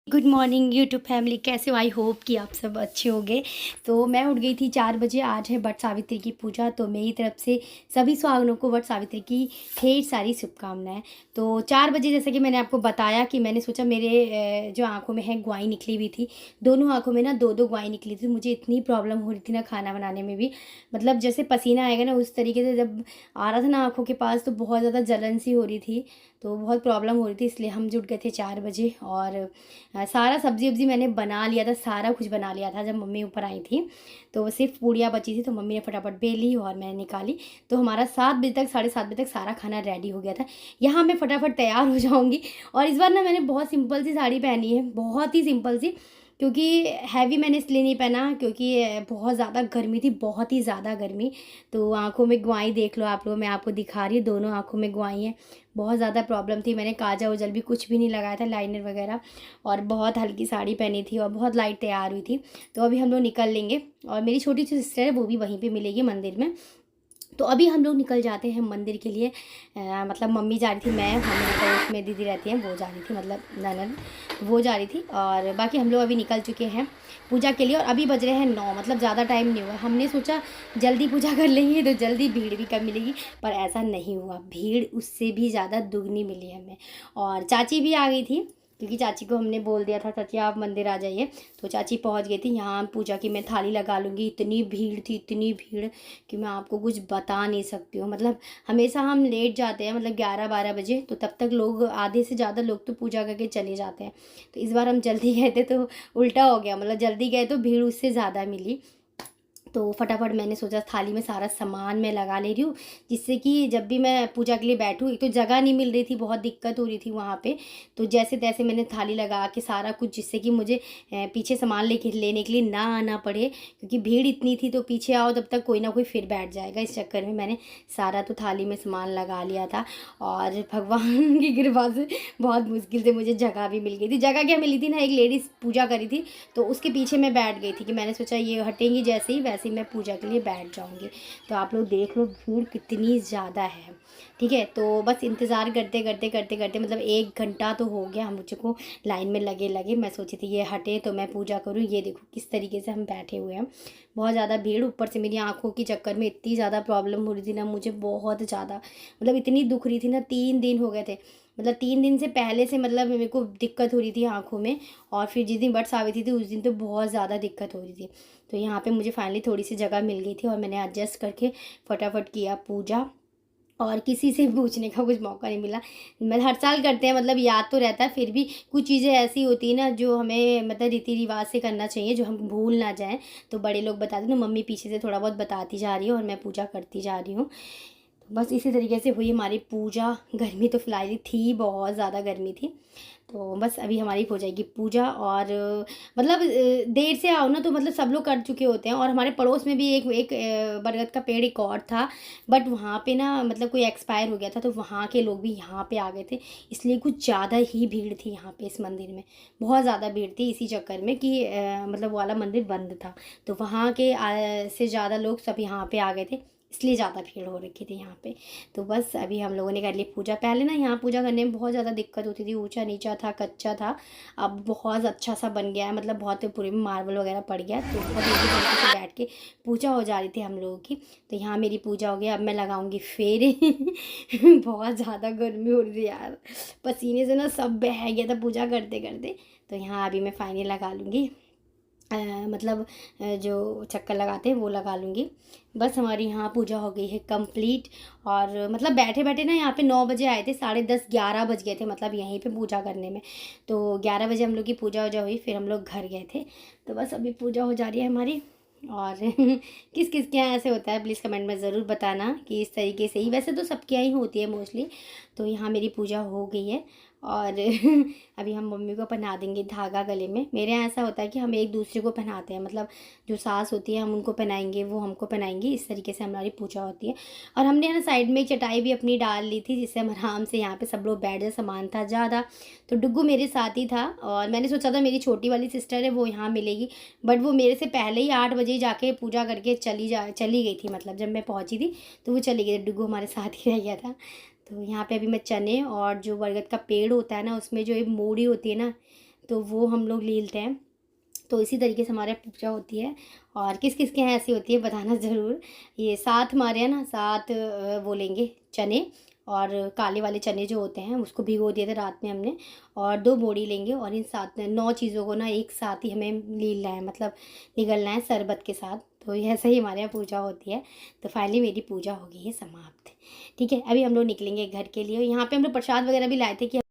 Good morning YouTube family, कैसे हो? I hope कि आप सब अच्छे होंगे। तो मैं उठ गई थी 4 बजे। आज है वट सावित्री की पूजा, तो मेरी तरफ से सभी सुहागनों को वट सावित्री की ढेर सारी शुभकामनाएं। तो 4 बजे जैसे कि मैंने आपको बताया कि मैंने सोचा मेरे जो आंखों में है ग्वाई निकली हुई थी, दोनों आंखों में ना दो दो ग्वाई निकली थी। मुझे इतनी प्रॉब्लम हो रही थी ना खाना बनाने में भी, मतलब जैसे पसीना आएगा ना उस तरीके से जब आ रहा था ना आंखों के पास, तो बहुत ज़्यादा जलन सी हो रही थी। तो बहुत प्रॉब्लम हो रही थी, इसलिए हम जुट गए थे 4 बजे। और सारा सब्ज़ी वब्ज़ी मैंने बना लिया था, सारा कुछ बना लिया था जब मम्मी ऊपर आई थी। तो सिर्फ पूड़ियाँ बची थी, तो मम्मी ने फटाफट बेली और मैंने निकाली। तो हमारा 7 बजे तक, 7:30 बजे तक सारा खाना रेडी हो गया था। यहाँ मैं फटाफट तैयार हो जाऊँगी। और इस बार ना मैंने बहुत सिंपल सी साड़ी पहनी है, बहुत ही सिंपल सी, क्योंकि हैवी मैंने इसलिए नहीं पहना क्योंकि बहुत ज़्यादा गर्मी थी, बहुत ही ज़्यादा गर्मी। तो आँखों में ग्वाई देख लो आप लोग, मैं आपको दिखा रही हूँ, दोनों आँखों में ग्वाई हैं। बहुत ज़्यादा प्रॉब्लम थी, मैंने काजल वजल भी कुछ भी नहीं लगाया था, लाइनर वगैरह। और बहुत हल्की साड़ी पहनी थी और बहुत लाइट तैयार हुई थी। तो अभी हम लोग निकल लेंगे और मेरी छोटी सी सिस्टर है, वो भी वहीं पे मिलेगी मंदिर में। तो अभी हम लोग निकल जाते हैं मंदिर के लिए। मतलब मम्मी जा रही थी, मैं, हम तो उसमें दीदी रहती हैं, वो जा रही थी, मतलब ननद, वो जा रही थी। और बाकी हम लोग अभी निकल चुके हैं पूजा के लिए। और अभी बज रहे हैं 9, मतलब ज़्यादा टाइम नहीं हुआ। हमने सोचा जल्दी पूजा कर लेंगे तो जल्दी भीड़ भी कम मिलेगी, पर ऐसा नहीं हुआ, भीड़ उससे भी ज़्यादा दुगनी मिली हमें। और चाची भी आ गई थी, क्योंकि चाची को हमने बोल दिया था, चाची आप मंदिर आ जाइए। तो चाची पहुंच गई थी। यहाँ पूजा की मैं थाली लगा लूँगी, इतनी भीड़ थी, इतनी भीड़ कि मैं आपको कुछ बता नहीं सकती हूँ। मतलब हमेशा हम लेट जाते हैं, मतलब 11-12 बजे, तो तब तक लोग, आधे से ज़्यादा लोग तो पूजा करके चले जाते हैं। तो इस बार हम जल्दी गए थे तो उल्टा हो गया, मतलब जल्दी गए तो भीड़ उससे ज़्यादा मिली। तो फटाफट मैंने सोचा थाली में सारा सामान मैं लगा ले रही हूँ, जिससे कि जब भी मैं पूजा के लिए बैठूँ, एक तो जगह नहीं मिल रही थी, बहुत दिक्कत हो रही थी वहाँ पे। तो जैसे तैसे मैंने थाली लगा के सारा कुछ, जिससे कि मुझे पीछे सामान लेने के लिए ना आना पड़े, क्योंकि भीड़ इतनी थी। तो पीछे आओ तब तक कोई ना कोई फिर बैठ जाएगा, इस चक्कर में मैंने सारा तो थाली में सामान लगा लिया था। और भगवान की कृपा से बहुत मुश्किल से मुझे जगह भी मिल गई थी। जगह क्या मिली थी ना, एक लेडीज़ पूजा करी थी, तो उसके पीछे मैं बैठ गई थी कि मैंने सोचा ये हटेंगी जैसे ही, वैसे ही मैं पूजा के लिए बैठ जाऊंगी। तो आप लोग देख लो भीड़ कितनी ज़्यादा है। ठीक है, तो बस इंतज़ार करते करते करते करते मतलब 1 घंटा तो हो गया मुझको लाइन में लगे लगे। मैं सोची थी ये हटे तो मैं पूजा करूँ। ये देखो किस तरीके से हम बैठे हुए हैं, बहुत ज़्यादा भीड़। ऊपर से मेरी आँखों के चक्कर में इतनी ज़्यादा प्रॉब्लम हो रही थी ना मुझे, बहुत ज़्यादा, मतलब इतनी दुख रही थी ना। 3 दिन हो गए थे, मतलब 3 दिन से पहले से मतलब मेरे को दिक्कत हो रही थी आँखों में। और फिर जिस दिन वट सावित्री थी उस दिन तो बहुत ज़्यादा दिक्कत हो रही थी। तो यहाँ पे मुझे फाइनली थोड़ी सी जगह मिल गई थी और मैंने एडजस्ट करके फटाफट किया पूजा। और किसी से पूछने का कुछ मौका नहीं मिला। मैं हर साल करते हैं, मतलब याद तो रहता है, फिर भी कुछ चीज़ें ऐसी होती है ना जो हमें मतलब रीति रिवाज से करना चाहिए, जो हम भूल ना जाएं। तो बड़े लोग बताते ना, मम्मी पीछे से थोड़ा बहुत बताती जा रही है और मैं पूजा करती जा रही हूँ। बस इसी तरीके से हुई हमारी पूजा। गर्मी तो फिलहाल ही थी, बहुत ज़्यादा गर्मी थी। तो बस अभी हमारी हो जाएगी पूजा। और मतलब देर से आओ ना तो मतलब सब लोग कर चुके होते हैं। और हमारे पड़ोस में भी एक एक बरगद का पेड़ एक और था, बट वहाँ पे ना मतलब कोई एक्सपायर हो गया था, तो वहाँ के लोग भी यहाँ पे आ गए थे। इसलिए कुछ ज़्यादा ही भीड़ थी यहाँ पे, इस मंदिर में बहुत ज़्यादा भीड़ थी, इसी चक्कर में कि मतलब वो वाला मंदिर बंद था। तो वहाँ के से ज़्यादा लोग सब यहाँ पे आ गए थे, इसलिए ज़्यादा भीड़ हो रखी थी यहाँ पे। तो बस अभी हम लोगों ने कर ली पूजा। पहले ना यहाँ पूजा करने में बहुत ज़्यादा दिक्कत होती थी, ऊंचा नीचा था, कच्चा था। अब बहुत अच्छा सा बन गया है, मतलब बहुत पूरे में मार्बल वगैरह पड़ गया, तो बहुत ईजी तरीके से बैठ के पूजा हो जा रही थी हम लोगों की। तो यहाँ मेरी पूजा हो गई, अब मैं लगाऊंगी फेरे। बहुत ज़्यादा गर्मी हो रही थी यार, पसीने से ना सब बह गया था पूजा करते करते। तो यहाँ अभी मैं फाइनल लगा लूँगी, मतलब जो चक्कर लगाते हैं वो लगा लूँगी। बस हमारी यहाँ पूजा हो गई है कंप्लीट। और मतलब बैठे बैठे ना यहाँ पे 9 बजे आए थे, 10:30-11 बज गए थे मतलब यहीं पे पूजा करने में। तो 11 बजे हम लोग की पूजा वूजा हुई, फिर हम लोग घर गए थे। तो बस अभी पूजा हो जा रही है हमारी। और किस किस के यहाँ ऐसे होता है प्लीज़ कमेंट में ज़रूर बताना कि इस तरीके से ही, वैसे तो सबके यहाँ ही होती है मोस्टली। तो यहाँ मेरी पूजा हो गई है। और अभी हम मम्मी को पहना देंगे धागा गले में। मेरे यहाँ ऐसा होता है कि हम एक दूसरे को पहनाते हैं, मतलब जो सास होती है हम उनको पहनाएंगे, वो हमको पहनाएंगी, इस तरीके से हमारी पूजा होती है। और हमने ना साइड में एक चटाई भी अपनी डाल ली थी, जिससे हम आराम से यहाँ पे सब लोग बैठ जाए। सामान था ज़्यादा, तो डुग्गू मेरे साथ ही था। और मैंने सोचा था मेरी छोटी वाली सिस्टर है वो यहाँ मिलेगी, बट वो मेरे से पहले ही 8 बजे जाके पूजा करके चली गई थी। मतलब जब मैं पहुँची थी तो वो चली गई, डुग्गू हमारे साथ ही रह गया था। तो यहाँ पे अभी मैं चने और जो बरगद का पेड़ होता है ना, उसमें जो एक मूड़ी होती है ना, तो वो हम लोग ले लेते हैं। तो इसी तरीके से हमारे यहाँ पूजा होती है। और किस किस के यहाँ ऐसी होती है बताना ज़रूर। ये 7 हमारे यहाँ ना 7 वो लेंगे चने, और काले वाले चने जो होते हैं उसको भिगो दिए थे रात में हमने, और 2 बोड़ी लेंगे, और इन 9 चीज़ों को ना एक साथ ही हमें लीलना है, मतलब निगलना है शरबत के साथ। तो ऐसे ही हमारे यहाँ पूजा होती है। तो फाइनली मेरी पूजा हो गई है समाप्त। ठीक है, अभी हम लोग निकलेंगे घर के लिए। यहाँ पे हम लोग प्रसाद वगैरह भी लाए थे कि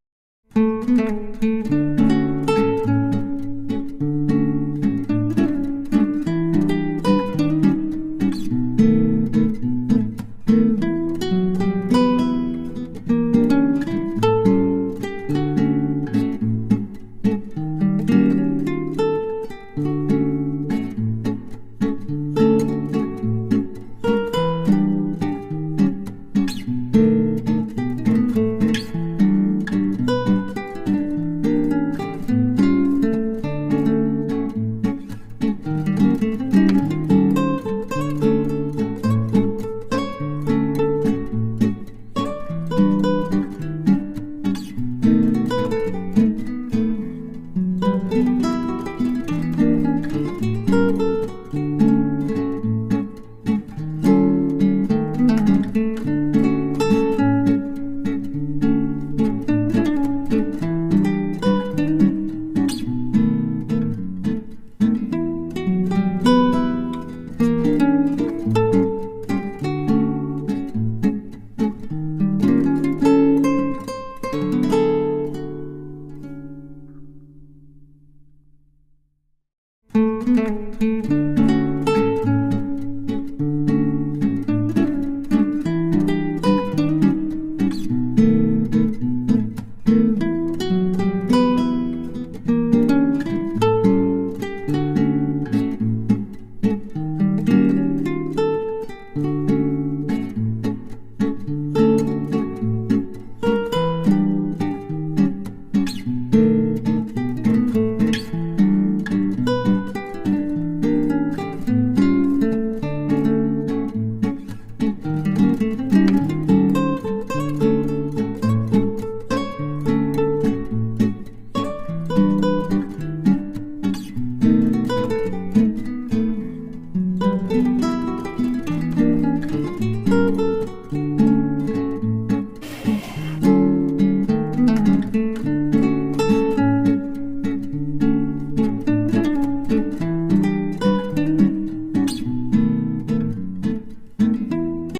Thank you.